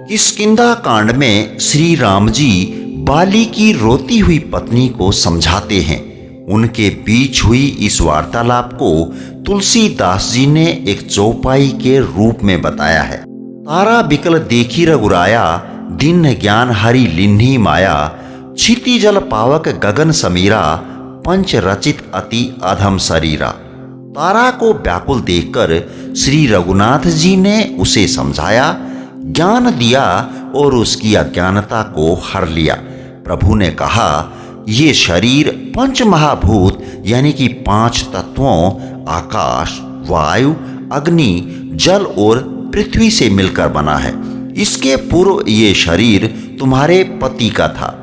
किष्किंधा कांड में श्री राम जी बाली की रोती हुई पत्नी को समझाते हैं। उनके बीच हुई इस वार्तालाप को तुलसीदास जी ने एक चौपाई के रूप में बताया है। तारा बिकल देखी रघुराया, दीन ज्ञान हरि लिन्ही माया, क्षिति जल पावक गगन समीरा, पंच रचित अति अधम शरीरा। तारा को व्याकुल देखकर श्री रघुनाथ जी ने उसे समझाया, ज्ञान दिया और उसकी अज्ञानता को हर लिया। प्रभु ने कहा, ये शरीर पंच महाभूत यानी कि 5 तत्वों आकाश, वायु, अग्नि, जल और पृथ्वी से मिलकर बना है। इसके पूर्व ये शरीर तुम्हारे पति का था।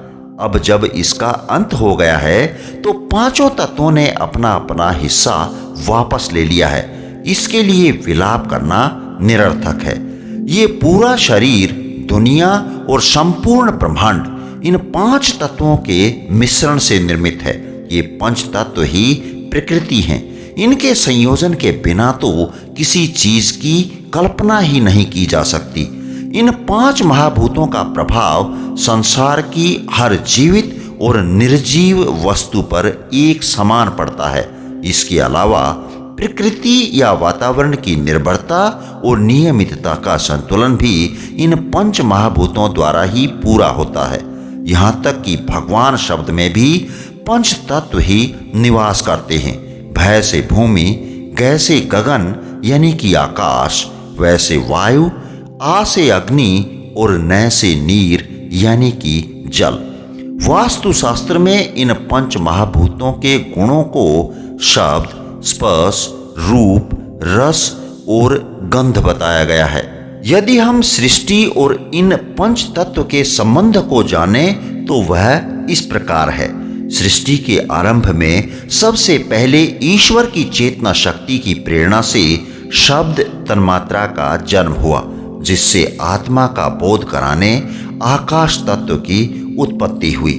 अब जब इसका अंत हो गया है तो 5 तत्वों ने अपना अपना हिस्सा वापस ले लिया है। इसके लिए विलाप करना निरर्थक है। ये पूरा शरीर, दुनिया और संपूर्ण ब्रह्मांड इन 5 तत्वों के मिश्रण से निर्मित है। ये 5 तत्व ही प्रकृति हैं। इनके संयोजन के बिना तो किसी चीज की कल्पना ही नहीं की जा सकती। इन 5 महाभूतों का प्रभाव संसार की हर जीवित और निर्जीव वस्तु पर एक समान पड़ता है। इसके अलावा प्रकृति या वातावरण की निर्भरता और नियमितता का संतुलन भी इन 5 महाभूतों द्वारा ही पूरा होता है। यहाँ तक कि भगवान शब्द में भी 5 तत्व ही निवास करते हैं। भय से भूमि, गै से गगन यानी कि आकाश, वैसे वायु, आ से अग्नि और नय से नीर यानी कि जल। वास्तुशास्त्र में इन 5 महाभूतों के गुणों को शब्द, स्पर्श, रूप, रस और गंध बताया गया है। यदि हम सृष्टि और इन 5 तत्व के संबंध को जानें तो वह इस प्रकार है। सृष्टि के आरंभ में सबसे पहले ईश्वर की चेतना शक्ति की प्रेरणा से शब्द तन्मात्रा का जन्म हुआ, जिससे आत्मा का बोध कराने आकाश तत्व की उत्पत्ति हुई।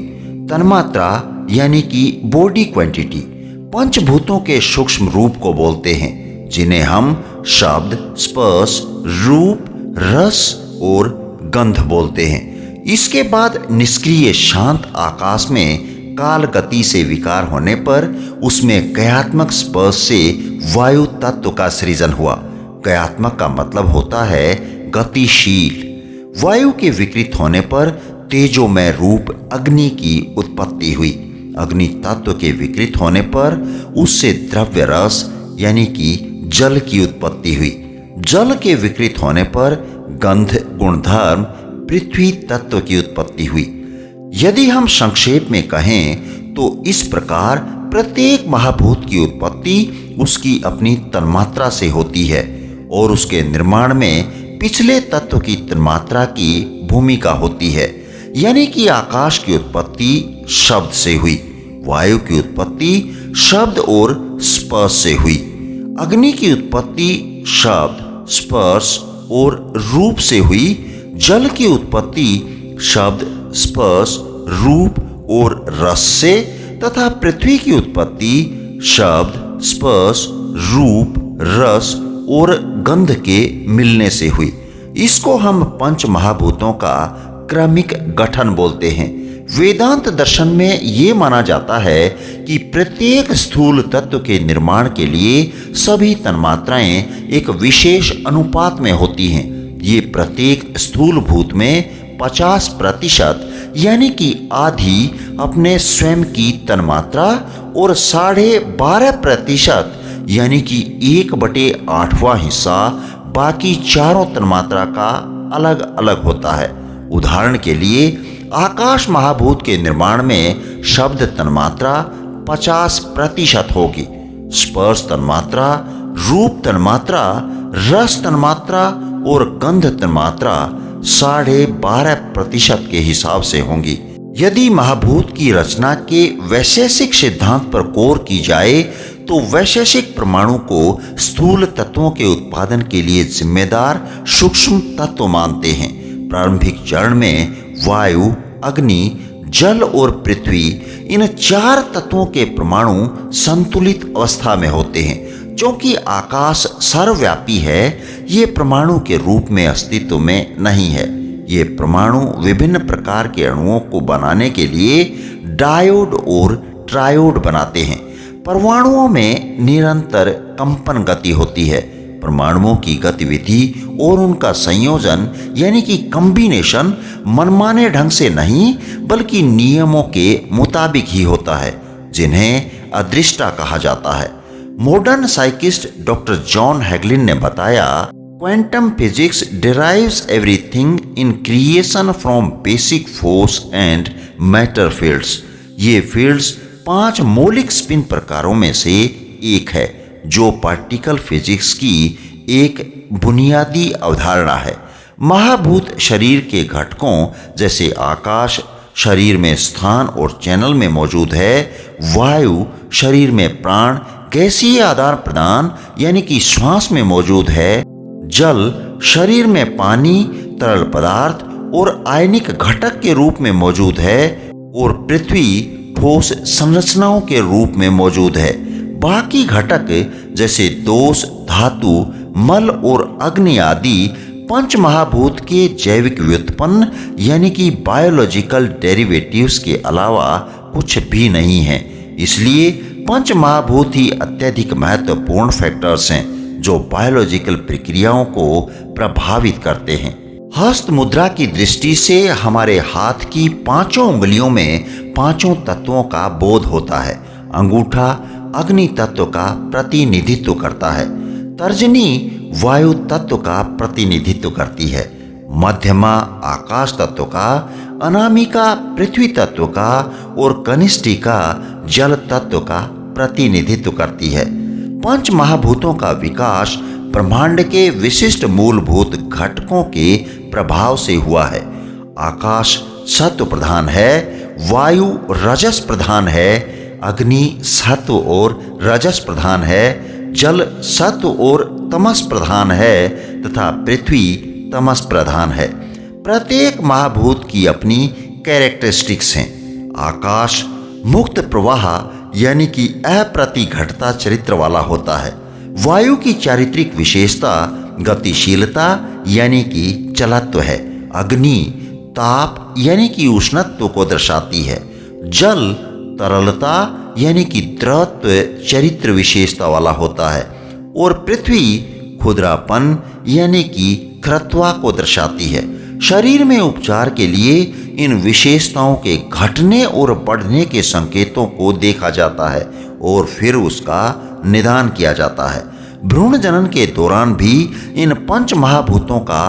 तन्मात्रा यानी कि बॉडी क्वांटिटी पंचभूतों के सूक्ष्म रूप को बोलते हैं, जिन्हें हम शब्द, स्पर्श, रूप, रस और गंध बोलते हैं। इसके बाद निष्क्रिय शांत आकाश में काल गति से विकार होने पर उसमें कयात्मक स्पर्श से वायु तत्व का सृजन हुआ। कयात्मक का मतलब होता है गतिशील। वायु के विकृत होने पर तेजोमय रूप अग्नि की उत्पत्ति हुई। अग्नि तत्व के विकृत होने पर उससे द्रव्य रस यानी कि जल की उत्पत्ति हुई। जल के विकृत होने पर गंध गुणधर्म पृथ्वी तत्व की उत्पत्ति हुई। यदि हम संक्षेप में कहें तो इस प्रकार प्रत्येक महाभूत की उत्पत्ति उसकी अपनी तन्मात्रा से होती है और उसके निर्माण में पिछले तत्व की तन्मात्रा की भूमिका होती है। यानी कि आकाश की उत्पत्ति शब्द से हुई, वायु की उत्पत्ति शब्द और स्पर्श से हुई, अग्नि की उत्पत्ति शब्द, स्पर्श और रूप से हुई, जल की उत्पत्ति शब्द, स्पर्श, रूप और रस से तथा पृथ्वी की उत्पत्ति शब्द, स्पर्श, रूप, रस और गंध के मिलने से हुई। इसको हम 5 महाभूतों का क्रमिक गठन बोलते हैं। वेदांत दर्शन में ये माना जाता है कि प्रत्येक स्थूल तत्व के निर्माण के लिए सभी तन्मात्राएं एक विशेष अनुपात में होती हैं। ये प्रत्येक स्थूल भूत में 50% यानी कि आधी अपने स्वयं की तन्मात्रा और 12.5% यानी कि 1/8वां हिस्सा बाकी चारों तन्मात्रा का अलग अलग होता है। उदाहरण के लिए आकाश महाभूत के निर्माण में शब्द तन्मात्रा 50% होगी, स्पर्श तन्मात्रा, रूप तन्मात्रा, रस तन्मात्रा और गंध तन्मात्रा 12.5% के हिसाब से होंगी। यदि महाभूत की रचना के वैशेषिक सिद्धांत पर गौर की जाए तो वैशेषिक परमाणु को स्थूल तत्वों के उत्पादन के लिए जिम्मेदार सूक्ष्म तत्व मानते हैं। प्रारंभिक चरण में वायु, अग्नि, जल और पृथ्वी इन 4 तत्वों के परमाणु संतुलित अवस्था में होते हैं। क्योंकि आकाश सर्वव्यापी है, ये परमाणु के रूप में अस्तित्व में नहीं है। ये परमाणु विभिन्न प्रकार के अणुओं को बनाने के लिए डायोड और ट्रायोड बनाते हैं। परमाणुओं में निरंतर कंपन गति होती है। परमाणुओं की गतिविधि और उनका संयोजन यानी कि कॉम्बिनेशन मनमाने ढंग से नहीं बल्कि नियमों के मुताबिक ही होता है, जिन्हें अदृष्टा कहा जाता है। मॉडर्न साइकिस्ट डॉक्टर जॉन हैगलिन ने बताया, quantum physics derives everything in creation from basic force and matter fields. ये फील्ड्स 5 मौलिक स्पिन प्रकारों में से एक है, जो पार्टिकल फिजिक्स की एक बुनियादी अवधारणा है। महाभूत शरीर के घटकों जैसे आकाश शरीर में स्थान और चैनल में मौजूद है, वायु शरीर में प्राण गैसीय आदान प्रदान यानी कि श्वास में मौजूद है, जल शरीर में पानी तरल पदार्थ और आयनिक घटक के रूप में मौजूद है, और पृथ्वी ठोस संरचनाओं के रूप में मौजूद है। बाकी घटक जैसे दोष धातु मल और अग्नि आदि पंच महाभूत के जैविक व्युत्पन्न यानी कि बायोलॉजिकल डेरिवेटिव्स के अलावा कुछ भी नहीं है। इसलिए पंच महाभूत ही अत्यधिक महत्वपूर्ण फैक्टर्स हैं जो बायोलॉजिकल प्रक्रियाओं को प्रभावित करते हैं। हस्त मुद्रा की दृष्टि से हमारे हाथ की 5 उंगलियों में 5 तत्वों का बोध होता है। अंगूठा अग्नि तत्व का प्रतिनिधित्व करता है, तर्जनी वायु तत्व का प्रतिनिधित्व करती है, मध्यमा आकाश तत्व का, अनामिका पृथ्वी तत्व का और कनिष्ठिका जल तत्व का प्रतिनिधित्व करती है। पंच महाभूतों का विकास ब्रह्मांड के विशिष्ट मूलभूत घटकों के प्रभाव से हुआ है। आकाश सत्व प्रधान है, वायु रजस प्रधान है, अग्नि सत्व और रजस प्रधान है, जल सत्व और तमस प्रधान है तथा पृथ्वी तमस प्रधान है। प्रत्येक महाभूत की अपनी कैरेक्टरिस्टिक्स हैं। आकाश मुक्त प्रवाह यानी कि अप्रतिघटता चरित्र वाला होता है। वायु की चारित्रिक विशेषता गतिशीलता यानी कि चलत्व है। अग्नि ताप यानी कि उष्णत्व को दर्शाती है। जल तरलता यानी कि द्रवत्व चरित्र विशेषता वाला होता है, और पृथ्वी खुरदरापन यानी कि कृत्वा को दर्शाती है। शरीर में उपचार के लिए इन विशेषताओं के घटने और बढ़ने के संकेतों को देखा जाता है और फिर उसका निदान किया जाता है। भ्रूण जनन के दौरान भी इन पंच महाभूतों का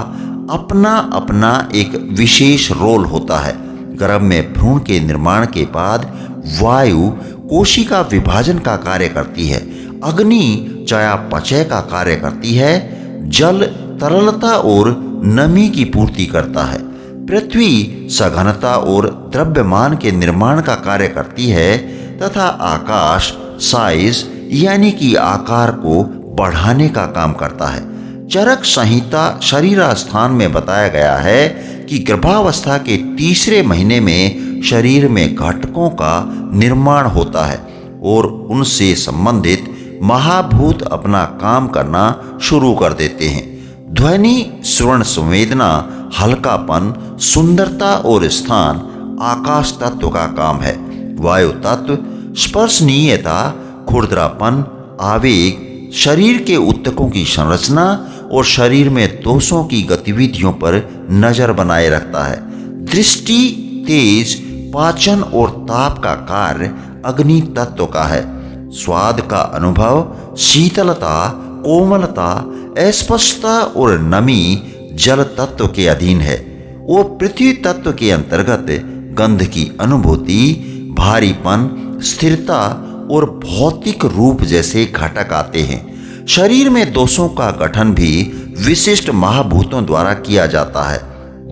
अपना अपना एक विशेष रोल होता है। गर्भ में भ्रूण के निर्माण के बाद वायु कोशिका विभाजन का कार्य करती है, अग्नि चयापचय का कार्य करती है, जल तरलता और नमी की पूर्ति करता है, पृथ्वी सघनता और द्रव्यमान के निर्माण का कार्य करती है तथा आकाश साइज यानी कि आकार को बढ़ाने का काम करता है। चरक संहिता शरीरास्थान में बताया गया है कि गर्भावस्था के 3रे महीने में शरीर में घटकों का निर्माण होता है और उनसे संबंधित महाभूत अपना काम करना शुरू कर देते हैं। ध्वनि श्रवण संवेदना हल्कापन सुंदरता और स्थान आकाश तत्व का काम है। वायु तत्व स्पर्शनीयता खुरदरापन आवेग शरीर के ऊतकों की संरचना और शरीर में दोषों की गतिविधियों पर नजर बनाए रखता है। दृष्टि तेज पाचन और ताप का कार्य अग्नि तत्व का है। स्वाद का अनुभव शीतलता कोमलता अस्पष्टता और नमी जल तत्व के अधीन है और पृथ्वी तत्व के अंतर्गत गंध की अनुभूति भारीपन स्थिरता और भौतिक रूप जैसे घटक आते हैं। शरीर में दोषों का गठन भी विशिष्ट महाभूतों द्वारा किया जाता है।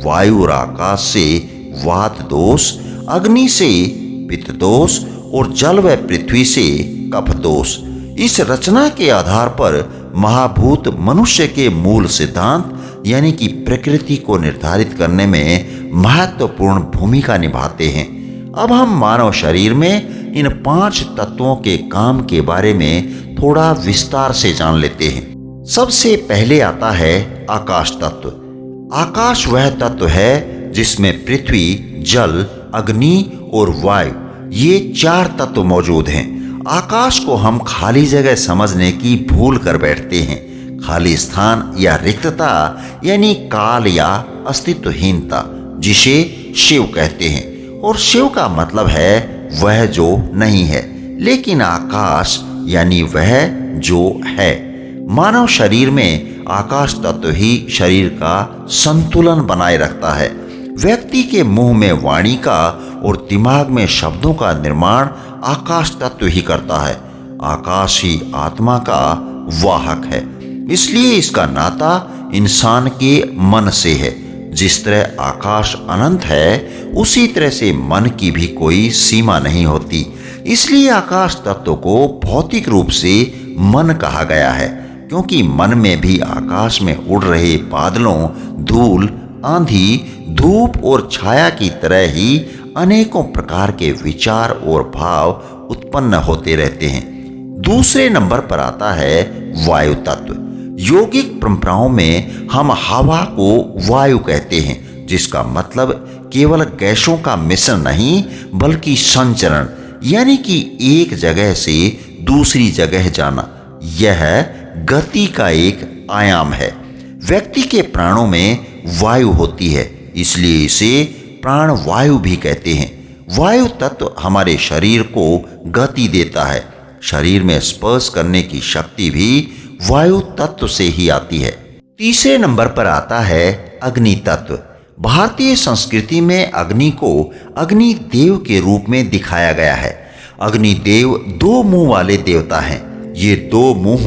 वायु और आकाश से वात दोष, अग्नि से पित्त दोष और जल व पृथ्वी से कफ दोष। इस रचना के आधार पर महाभूत मनुष्य के मूल सिद्धांत यानी कि प्रकृति को निर्धारित करने में महत्वपूर्ण भूमिका निभाते हैं। अब हम मानव शरीर में इन 5 तत्वों के काम के बारे में थोड़ा विस्तार से जान लेते हैं। सबसे पहले आता है आकाश तत्व। आकाश वह तत्व है जिसमें पृथ्वी, जल, अग्नि और वायु ये 4 तत्व मौजूद हैं। आकाश को हम खाली जगह समझने की भूल कर बैठते हैं। खाली स्थान या रिक्तता यानी काल या अस्तित्वहीनता, जिसे शिव कहते हैं। और शिव का मतलब है वह जो नहीं है, लेकिन आकाश यानी वह जो है। मानव शरीर में आकाश तत्व ही शरीर का संतुलन बनाए रखता है। व्यक्ति के मुंह में वाणी का और दिमाग में शब्दों का निर्माण आकाश तत्व ही करता है। आकाश ही आत्मा का वाहक है, इसलिए इसका नाता इंसान के मन से है। जिस तरह आकाश अनंत है, उसी तरह से मन की भी कोई सीमा नहीं होती। इसलिए आकाश तत्व को भौतिक रूप से मन कहा गया है, क्योंकि मन में भी आकाश में उड़ रहे बादलों, धूल, आंधी, धूप और छाया की तरह ही अनेकों प्रकार के विचार और भाव उत्पन्न होते रहते हैं। दूसरे नंबर पर आता है वायु तत्व। यौगिक परंपराओं में हम हवा को वायु कहते हैं, जिसका मतलब केवल गैसों का मिश्रण नहीं, बल्कि संचरण, यानी कि एक जगह से दूसरी जगह जाना। यह गति का एक आयाम है। व्यक्ति के प्राणों में वायु होती है, इसलिए इसे प्राण वायु भी कहते हैं। वायु तत्व हमारे शरीर को गति देता है। शरीर में स्पर्श करने की शक्ति भी वायु तत्व से ही आती है। तीसरे नंबर पर आता है अग्नि तत्व। भारतीय संस्कृति में अग्नि को अग्नि देव के रूप में दिखाया गया है। अग्नि देव 2 मुंह वाले देवता हैं। ये 2 मुंह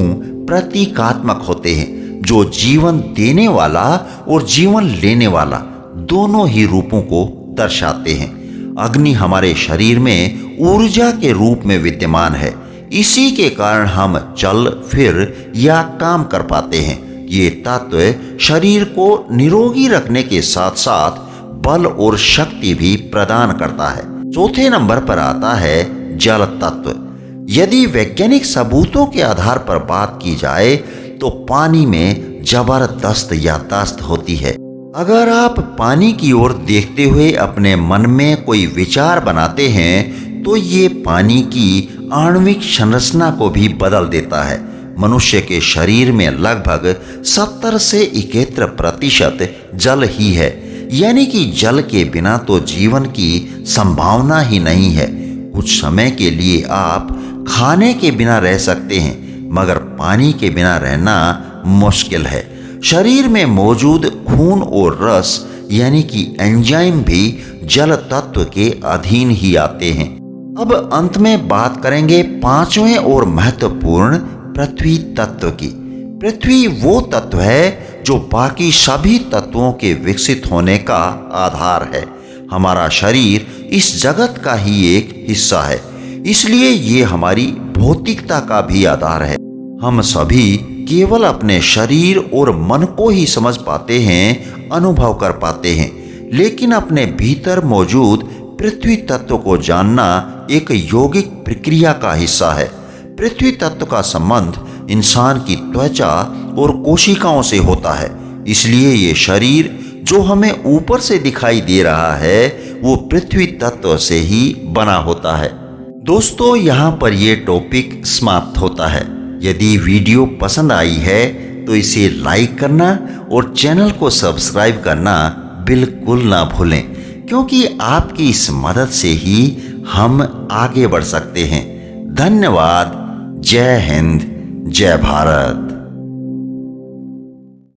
प्रतीकात्मक होते हैं, जो जीवन देने वाला और जीवन लेने वाला दोनों ही रूपों को दर्शाते हैं। अग्नि हमारे शरीर में ऊर्जा के रूप में विद्यमान है। इसी के कारण हम चल फिर या काम कर पाते हैं। ये तत्व शरीर को निरोगी रखने के साथ साथ बल और शक्ति भी प्रदान करता है। चौथे नंबर पर आता है जल तत्व। यदि वैज्ञानिक सबूतों के आधार पर बात की जाए तो पानी में जबरदस्त याददाश्त होती है। अगर आप पानी की ओर देखते हुए अपने मन में कोई विचार बनाते हैं तो ये पानी की आणविक संरचना को भी बदल देता है। मनुष्य के शरीर में लगभग 70 से 71% जल ही है, यानी कि जल के बिना तो जीवन की संभावना ही नहीं है। कुछ समय के लिए आप खाने के बिना रह सकते हैं, मगर पानी के बिना रहना मुश्किल है। शरीर में मौजूद खून और रस यानी कि एंजाइम भी जल तत्व के अधीन ही आते हैं। अब अंत में बात करेंगे 5वें और महत्वपूर्ण पृथ्वी तत्व की। पृथ्वी वो तत्व है जो बाकी सभी तत्वों के विकसित होने का आधार है। हमारा शरीर इस जगत का ही एक हिस्सा है, इसलिए ये हमारी भौतिकता का भी आधार है। हम सभी केवल अपने शरीर और मन को ही समझ पाते हैं, अनुभव कर पाते हैं, लेकिन अपने भीतर मौजूद पृथ्वी तत्व को जानना एक यौगिक प्रक्रिया का हिस्सा है। पृथ्वी तत्व का संबंध इंसान की त्वचा और कोशिकाओं से होता है, इसलिए ये शरीर जो हमें ऊपर से दिखाई दे रहा है वो पृथ्वी तत्व से ही बना होता है। दोस्तों, यहाँ पर ये टॉपिक समाप्त होता है। यदि वीडियो पसंद आई है तो इसे लाइक करना और चैनल को सब्सक्राइब करना बिल्कुल ना भूलें, क्योंकि आपकी इस मदद से ही हम आगे बढ़ सकते हैं। धन्यवाद। जय हिंद, जय भारत।